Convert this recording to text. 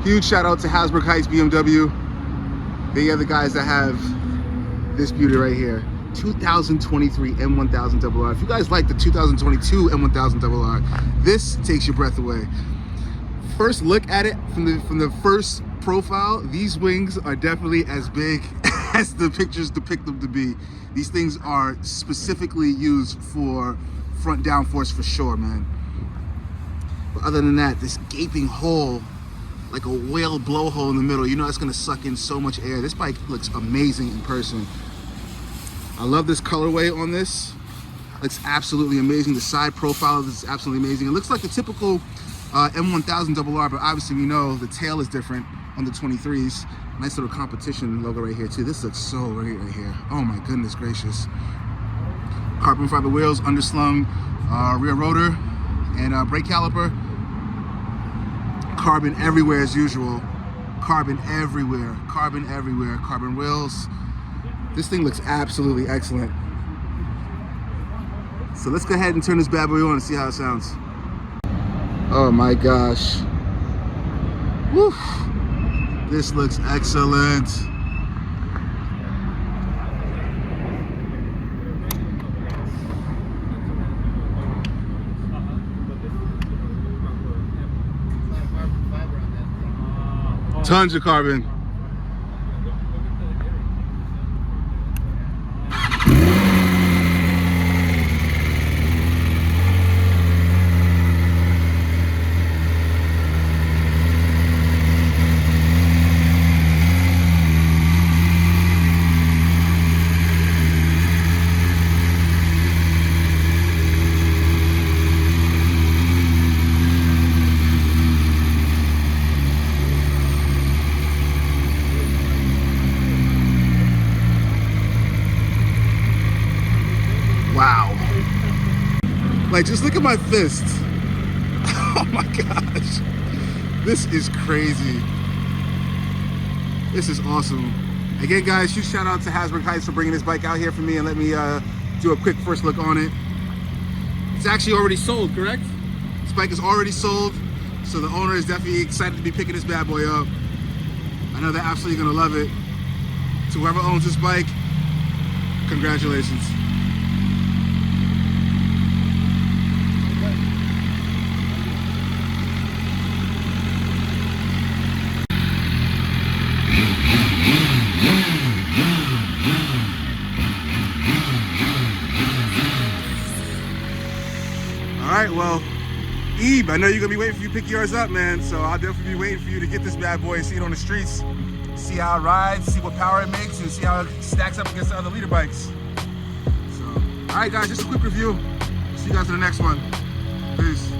Huge shout out to Hasbrouck Heights BMW. They are the guys that have this beauty right here. 2023 M1000RR. If you guys like the 2022 M1000RR, this takes your breath away. First look at it from the first profile, these wings are definitely as big as the pictures depict them to be. These things are specifically used for front downforce for sure, man. But other than that, this gaping hole, like a whale blowhole in the middle, you know it's gonna suck in so much air. This bike looks amazing in person. I love this colorway on this. It's absolutely amazing. The side profile is absolutely amazing. It looks like the typical M1000RR, but obviously we know the tail is different on the 23s. Nice little competition logo right here too. This looks so great right here. Oh my goodness gracious. Carbon fiber wheels, underslung rear rotor, and brake caliper. Carbon everywhere as usual. Carbon everywhere, carbon everywhere. Carbon wheels. This thing looks absolutely excellent. So let's go ahead and turn this bad boy on and see how it sounds. Oh my gosh. Woo. This looks excellent. Tons of carbon. Wow. Like, just look at my fist. Oh my gosh. This is crazy. This is awesome. Again, guys, huge shout out to Hasbrouck Heights for bringing this bike out here for me and let me do a quick first look on it. It's actually already sold, correct? This bike is already sold, so the owner is definitely excited to be picking this bad boy up. I know they're absolutely gonna love it. To whoever owns this bike, congratulations. All right, well, Ebe, I know you're gonna be waiting for you to pick yours up, man. So I'll definitely be waiting for you to get this bad boy and see it on the streets, see how it rides, see what power it makes, and see how it stacks up against the other leader bikes. So, all right, guys, just a quick review. See you guys in the next one. Peace.